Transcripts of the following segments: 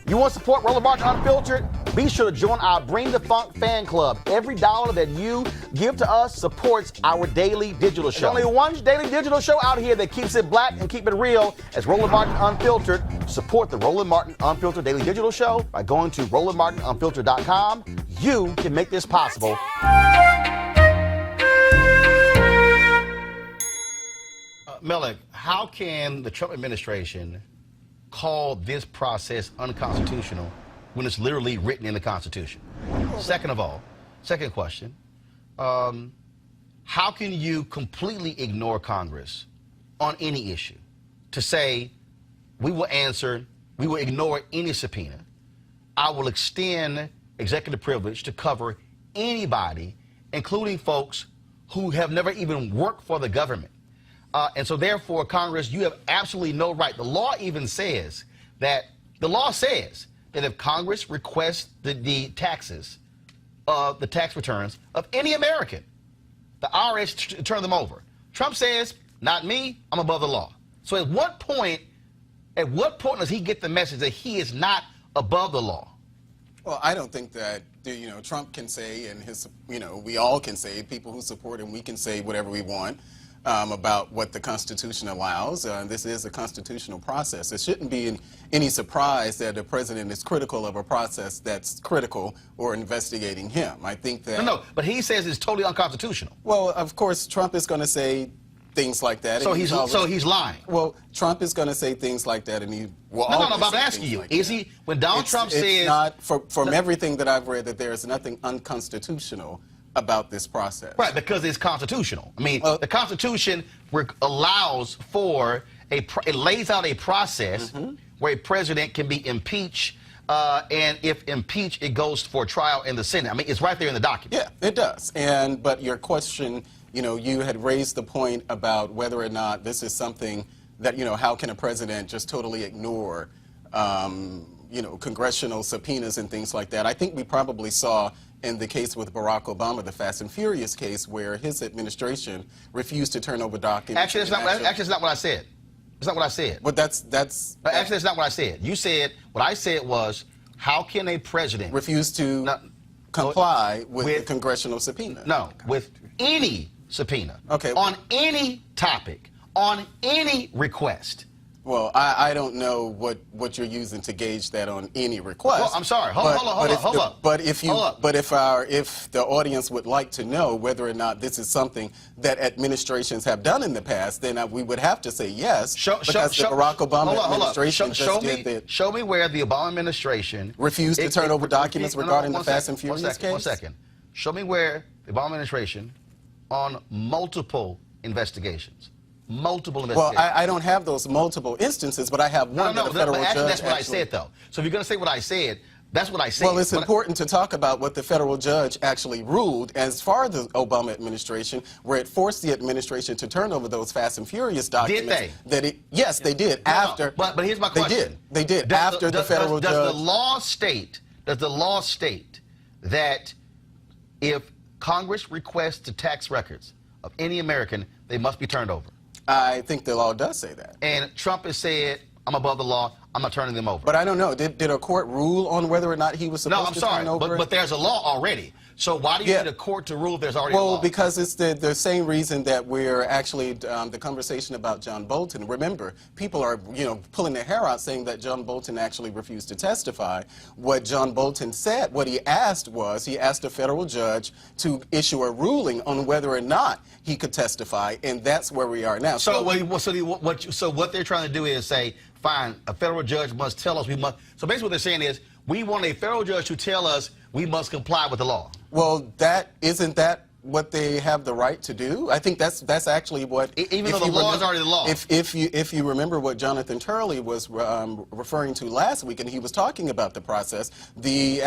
You want to support Roland Martin Unfiltered? Be sure to join our Bring the Funk fan club. Every dollar that you give to us supports our daily digital show. There's only one daily digital show out here that keeps it black and keep it real as Roland Martin Unfiltered. Support the Roland Martin Unfiltered daily digital show by going to RolandMartinUnfiltered.com. You can make this possible. Melik, how can the Trump administration call this process unconstitutional when it's literally written in the Constitution? Second of all, second question, how can you completely ignore Congress on any issue to say, we will answer, we will ignore any subpoena, I will extend executive privilege to cover anybody, including folks who have never even worked for the government? And so therefore, Congress, you have absolutely no right. The law even says that, if Congress requests the taxes, the tax returns of any American, the IRS turn them over. Trump says, not me, I'm above the law. So at what point does he get the message that he is not above the law? Well, I don't think that, Trump can say, and we all can say, people who support him, we can say whatever we want about what the Constitution allows. This is a constitutional process. It shouldn't be any surprise that the president is critical of a process that's critical or investigating him. I think that... No, but he says it's totally unconstitutional. Well, of course, Trump is going to say things like that. So he's lying. Well, Trump is going to say things like that, and he will No, I'm asking you. Is he, when Donald Trump says... It's not, from everything that I've read, that there is nothing unconstitutional about this process. Right, because it's constitutional. I mean, the Constitution allows for it lays out a process where a president can be impeached, and if impeached, it goes for trial in the Senate. I mean, it's right there in the document. Yeah, it does. But your question, you had raised the point about whether or not this is something that, how can a president just totally ignore, congressional subpoenas and things like that. I think we probably saw in the case with Barack Obama, the Fast and Furious case, where his administration refused to turn over documents. Actually, it's not what I said. It's not what I said. But that's actually, it's not what I said. You said, what I said was, how can a president refuse to comply with the congressional subpoena? No, with any subpoena. Okay. On any topic, on any request. Well, I don't know what you're using to gauge that on any request. Well, I'm sorry. Hold up. But if the audience would like to know whether or not this is something that administrations have done in the past, then we would have to say yes. Because the Barack Obama administration just did that. Show me where the Obama administration refused to turn over documents regarding the Fast and Furious case. 1 second. Show me where the Obama administration, on multiple investigations. Well, I don't have those multiple instances, but I have one that a federal judge that's what I said, though. So if you're going to say what I said, that's what I said. Well, it's important to talk about what the federal judge actually ruled as far as the Obama administration, where it forced the administration to turn over those Fast and Furious documents. Did they? Yes, they did. But here's my question. They did. After the federal judge. Does the law state that if Congress requests the tax records of any American, they must be turned over? I think the law does say that. And Trump has said, I'm above the law, I'm not turning them over. But I don't know. Did a court rule on whether or not he was supposed to turn over? But there's a law already. So why do you need a court to rule if there's already a law? Well, because it's the same reason that we're actually, the conversation about John Bolton. Remember, people are, pulling their hair out saying that John Bolton actually refused to testify. What John Bolton said, what he asked was, he asked a federal judge to issue a ruling on whether or not he could testify, and that's where we are now. So what they're trying to do is say, fine, a federal judge must tell us we must. So basically what they're saying is, we want a federal judge to tell us we must comply with the law. Well, isn't that what they have the right to do? I think that's actually what... Even though the law is already the law. If you remember what Jonathan Turley was referring to last week, and he was talking about the process, the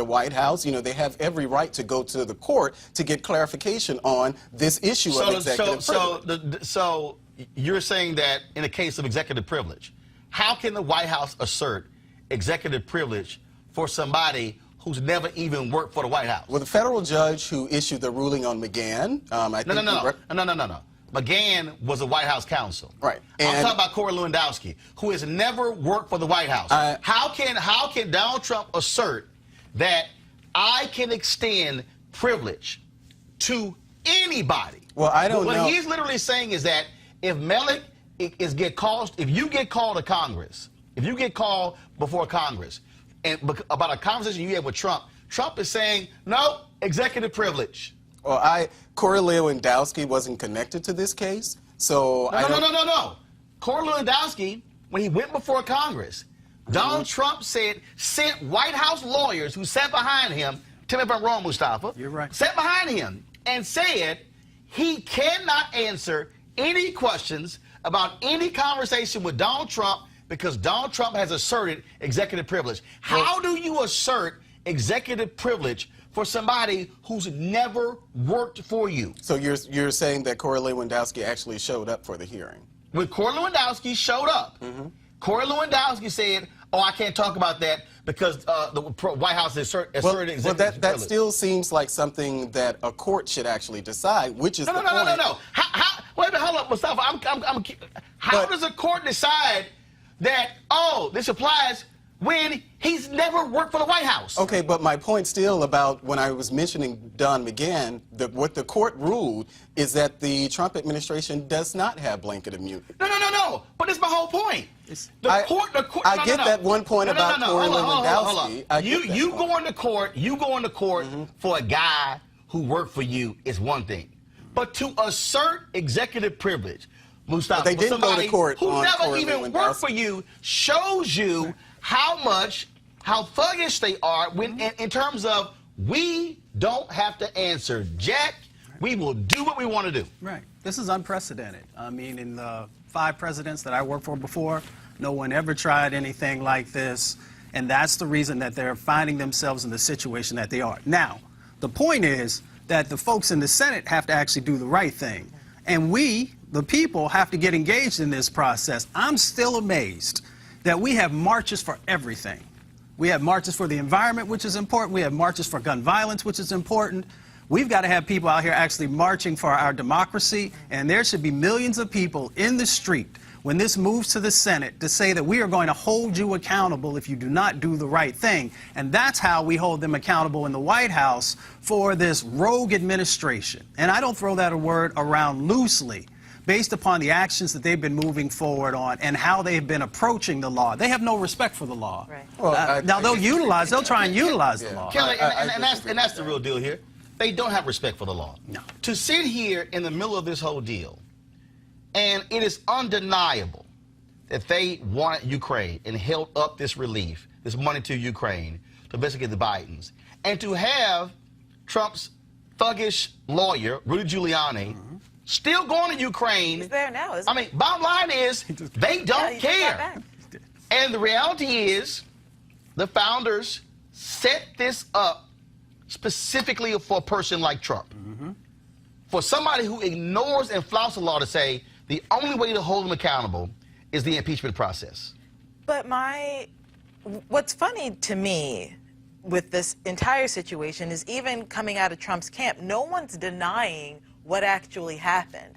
White House, they have every right to go to the court to get clarification on this issue of executive privilege. So you're saying that in a case of executive privilege, how can the White House assert executive privilege for somebody who's never even worked for the White House? Well, the federal judge who issued the ruling on McGahn, No. McGahn was a White House counsel. Right. I'm And talking about Corey Lewandowski, who has never worked for the White House. How can Donald Trump assert that I can extend privilege to anybody? Well, I don't know. What he's literally saying is that if Melik if you get called to Congress, if you get called before Congress, and about a conversation you had with Trump, Trump is saying, no, executive privilege. Well, Corey Lewandowski wasn't connected to this case, so No. Corey Lewandowski, when he went before Congress, Donald Trump sent White House lawyers who sat behind him, tell me if I'm wrong, Mustafa. You're right. Sat behind him and said he cannot answer any questions about any conversation with Donald Trump because Donald Trump has asserted executive privilege. How do you assert executive privilege for somebody who's never worked for you? So you're saying that Corey Lewandowski actually showed up for the hearing? When Corey Lewandowski showed up, Corey Lewandowski said, oh, I can't talk about that because the White House asserted executive privilege. That still seems like something that a court should actually decide, which is the point. No. Wait a minute, hold up, Mustafa. How does a court decide that, oh, this applies when he's never worked for the White House? Okay, but my point still about when I was mentioning Don McGahn, what the court ruled is that the Trump administration does not have blanket immunity. No. But it's my whole point. I get that one point about Corey Lewandowski. You going to court for a guy who worked for you is one thing. But to assert executive privilege, Mustafa, they didn't go to court who on never Corey even worked for you shows you how thuggish they are in terms of we don't have to answer jack. We will do what we want to do. Right. This is unprecedented. I mean, in the 5 presidents that I worked for before, no one ever tried anything like this. And that's the reason that they're finding themselves in the situation that they are. Now, the point is that the folks in the Senate have to actually do the right thing. And we, the people, have to get engaged in this process. I'm still amazed that we have marches for everything. We have marches for the environment, which is important. We have marches for gun violence, which is important. We've got to have people out here actually marching for our democracy, and there should be millions of people in the street when this moves to the Senate to say that we are going to hold you accountable if you do not do the right thing. And that's how we hold them accountable in the White House for this rogue administration. And I don't throw that word around loosely, based upon the actions that they've been moving forward on and how they've been approaching the law. They have no respect for the law. Right. Well, now they'll try and utilize the law. Kelly, and that's the real deal here. They don't have respect for the law. No. To sit here in the middle of this whole deal, and it is undeniable that they wanted Ukraine and held up this relief, this money to Ukraine, to investigate the Bidens, and to have Trump's thuggish lawyer, Rudy Giuliani, still going to Ukraine. He's there now, isn't I mean, bottom line is they don't care. And the reality is the founders set this up specifically for a person like Trump. For somebody who ignores and flouts the law to say the only way to hold him accountable is the impeachment process. But what's funny to me with this entire situation is even coming out of Trump's camp, no one's denying what actually happened.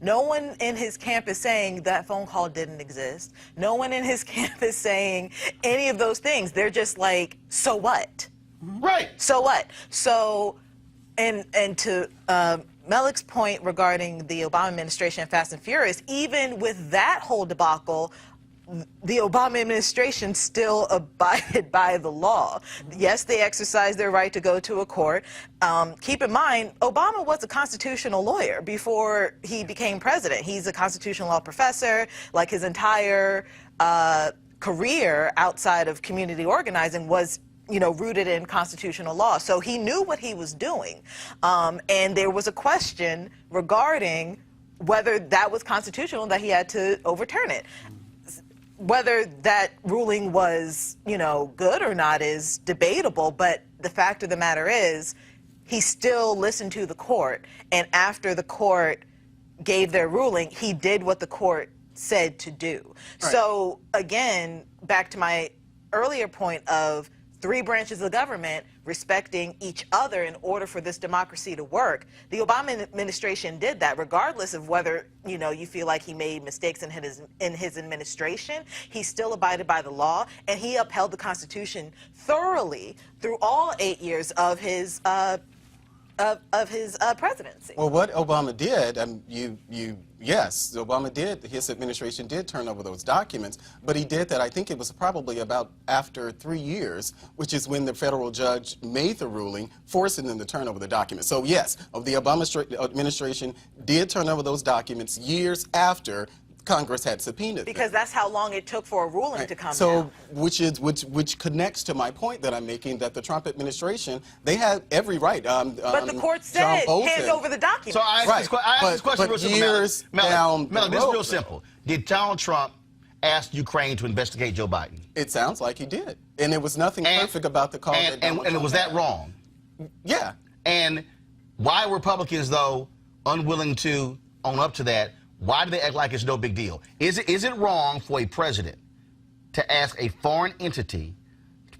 No one in his camp is saying that phone call didn't exist. No one in his camp is saying any of those things. They're just like, so what? Right. So what? So, and to Melik's point regarding the Obama administration and Fast and Furious, even with that whole debacle, the Obama administration still abided by the law. Yes, they exercised their right to go to a court. Keep in mind, Obama was a constitutional lawyer before he became president. He's a constitutional law professor. Like, his entire career outside of community organizing was, you know, rooted in constitutional law. So he knew what he was doing. And there was a question regarding whether that was constitutional, that he had to overturn it. Whether that ruling was, you know, good or not is debatable, but the fact of the matter is he still listened to the court, and after the court gave their ruling, he did what the court said to do. Right. So again, back to my earlier point of three branches of government respecting each other in order for this democracy to work. The Obama administration did that, regardless of whether you feel like he made mistakes in his administration. He still abided by the law, and he upheld the Constitution thoroughly through all 8 years of his presidency. Well, what Obama did, yes, Obama did, his administration did turn over those documents, but he did that, I think it was probably about after 3 years, which is when the federal judge made the ruling forcing them to turn over the documents. So yes, the Obama administration did turn over those documents years after Congress had subpoenaed because them. that's how long it took for a ruling to come so, down. which connects to my point that I'm making, that the Trump administration, they had every right. But the court said hand over the documents. So I asked this question real simple, years down the Melik, this is road, real simple. Did Donald Trump ask Ukraine to investigate Joe Biden? It sounds like he did. And it was nothing perfect about the call. And was that wrong? Yeah. And why were Republicans, though, unwilling to own up to that? Why do they act like it's no big deal? Is it wrong for a president to ask a foreign entity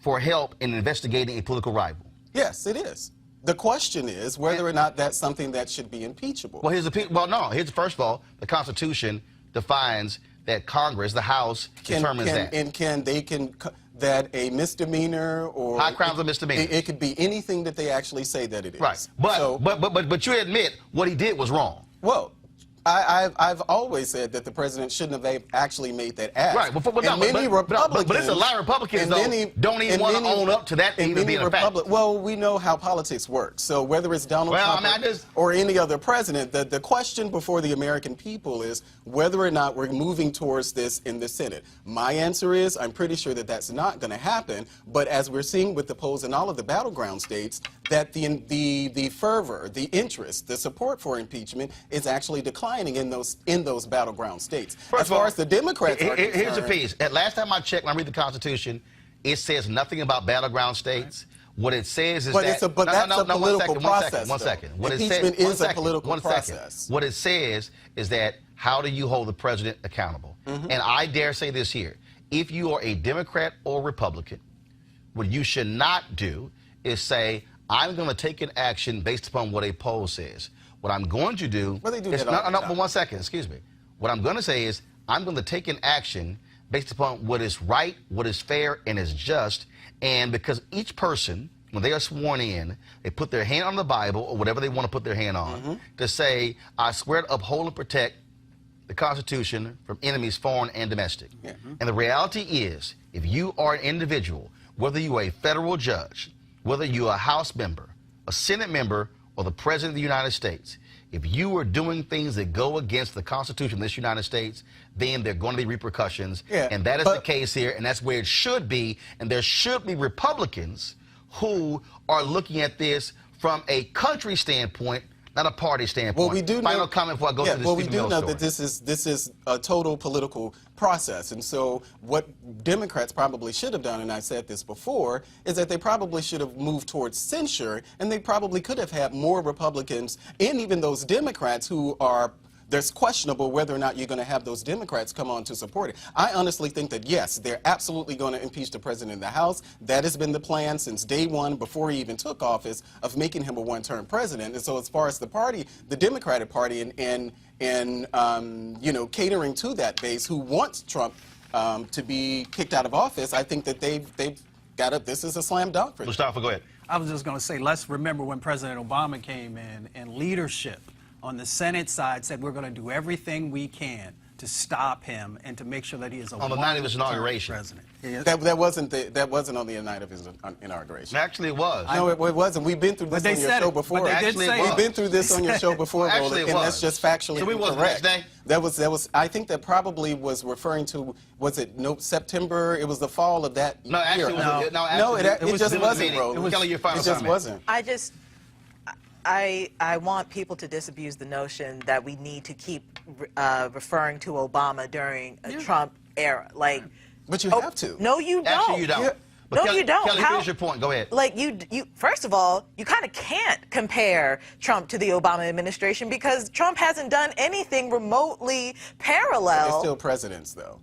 for help in investigating a political rival? Yes, it is. The question is whether or not that's something that should be impeachable. Well, first of all, the Constitution defines that Congress, the House, determines that. And that a misdemeanor or high crimes are misdemeanors. It could be anything that they actually say that it is. Right. But you admit what he did was wrong. Well, I've always said that the president shouldn't have actually made that ask. Right, but it's a lot of Republicans don't even want to own up to that even being a fact. Well, we know how politics works. So whether it's Donald Trump or any other president, the question before the American people is whether or not we're moving towards this in the Senate. My answer is I'm pretty sure that that's not going to happen. But as we're seeing with the polls in all of the battleground states, that the fervor, the interest, the support for impeachment is actually declining in those battleground states. As far as the Democrats are concerned, here's the piece. At last time I checked, when I read the Constitution, it says nothing about battleground states. What it says is that's a political process. One second. Impeachment is a political process. What it says is that how do you hold the president accountable? And I dare say this here. If you are a Democrat or Republican, what you should not do is say, I'm going to take an action based upon what a poll says. What I'm going to do is, but 1 second, excuse me. What I'm going to say is I'm going to take an action based upon what is right, what is fair, and is just. And because each person, when they are sworn in, they put their hand on the Bible or whatever they want to put their hand on to say, I swear to uphold and protect the Constitution from enemies, foreign and domestic. And the reality is, if you are an individual, whether you are a federal judge, whether you are a House member, a Senate member, or the President of the United States, if you are doing things that go against the Constitution of this United States, then there are going to be repercussions. And that is the case here, and that's where it should be. And there should be Republicans who are looking at this from a country standpoint, not a party standpoint. Well, we do Final comment before I go to this. Well, we do know that this is a total political process, and so what Democrats probably should have done, and I said this before, is that they probably should have moved towards censure, and they probably could have had more Republicans and even those Democrats who are. There's questionable whether or not you're going to have those Democrats come on to support it. I honestly think that, yes, they're absolutely going to impeach the president in the House. That has been the plan since day one, before he even took office, of making him a one-term president. And so as far as the party, the Democratic Party, and catering to that base who wants Trump to be kicked out of office, I think that they've got it. This is a slam dunk for them. Mustafa, go ahead. I was just going to say, let's remember when President Obama came in and leadership on the Senate side said we're going to do everything we can to stop him and to make sure that he is a on the night of his inauguration. President. That wasn't on the night of his inauguration. Actually, it was. No, it wasn't. We've been through this on your show before. We've been through this on your show before, Roland, and that's just factually incorrect. That was. I think that probably was referring to. Was it September? It was the fall of that year. It just wasn't, Roland. It just wasn't. I want people to disabuse the notion that we need to keep referring to Obama during a Trump era. But you have to. No, you don't. Actually, you don't. No, you don't. Kelly, here's your point. Go ahead. You first of all, you kind of can't compare Trump to the Obama administration because Trump hasn't done anything remotely parallel. They're still presidents, though.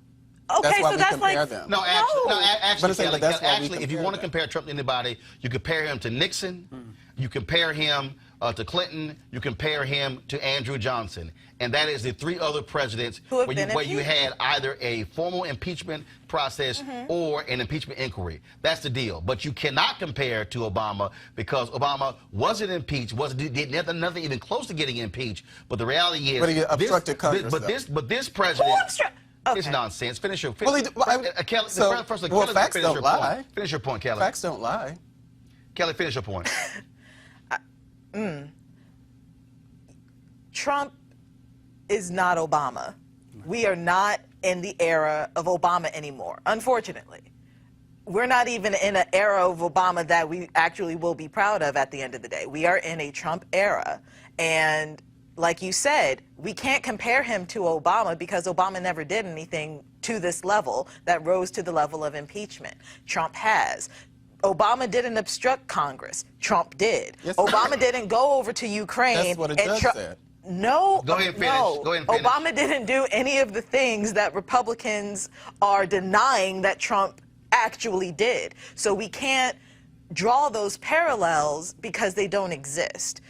Okay, That's why so we that's compare like them. No, actually, But I'm saying, Kelly, but that's why we actually, if you compare want to them. compare Trump to anybody, you compare him to Nixon, you compare him to Clinton, you compare him to Andrew Johnson, and that is the three other presidents Who have where been you impeached. had either a formal impeachment process or an impeachment inquiry. That's the deal. But you cannot compare to Obama because Obama wasn't impeached, did nothing even close to getting impeached. But the reality is, But he obstructed Congress, but this president. It's Okay. nonsense. Finish your. Well, Kelly, so, first of all, well, Kelly, facts finish don't your lie. point. Finish your point, Kelly. Facts don't lie. Kelly, finish your point. Trump is not Obama. We are not in the era of Obama anymore, unfortunately. We're not even in an era of Obama that we actually will be proud of at the end of the day. We are in a Trump era. And like you said, we can't compare him to Obama because Obama never did anything to this level that rose to the level of impeachment. Trump has. Obama didn't obstruct Congress. Trump did. Yes, Obama didn't go over to Ukraine. That's what a judge said. No, Go ahead and finish. no. Go ahead and finish. Obama didn't do any of the things that Republicans are denying that Trump actually did. So we can't draw those parallels because they don't exist.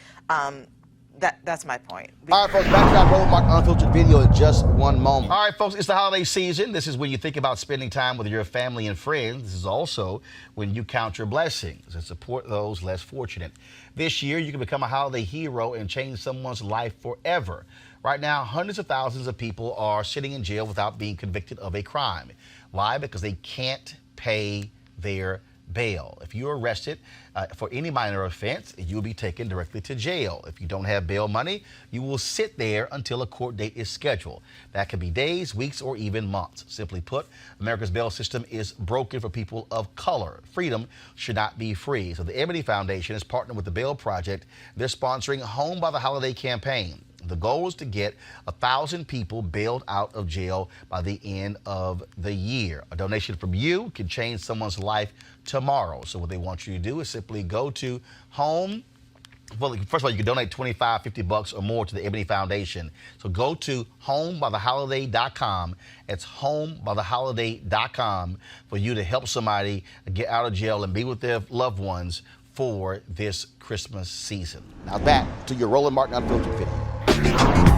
That's my point. All right, folks, back to that Roland Mark Unfiltered video in just one moment. All right, folks, it's the holiday season. This is when you think about spending time with your family and friends. This is also when you count your blessings and support those less fortunate. This year, you can become a holiday hero and change someone's life forever. Right now, hundreds of thousands of people are sitting in jail without being convicted of a crime. Why? Because they can't pay their bail. If you're arrested for any minor offense, you'll be taken directly to jail. If you don't have bail money, you will sit there until a court date is scheduled. That can be days, weeks, or even months. Simply put, America's bail system is broken for people of color. Freedom should not be free. So the Ebony Foundation is partnering with the Bail Project. They're sponsoring Home by the Holiday campaign. The goal is to get 1,000 people bailed out of jail by the end of the year. A donation from you can change someone's life tomorrow. So what they want you to do is simply go to Home. Well, first of all, you can donate $25, $50 or more to the Ebony Foundation. So go to homebytheholiday.com. It's homebytheholiday.com for you to help somebody get out of jail and be with their loved ones for this Christmas season. Now back to your Roland Martin Unfiltered video.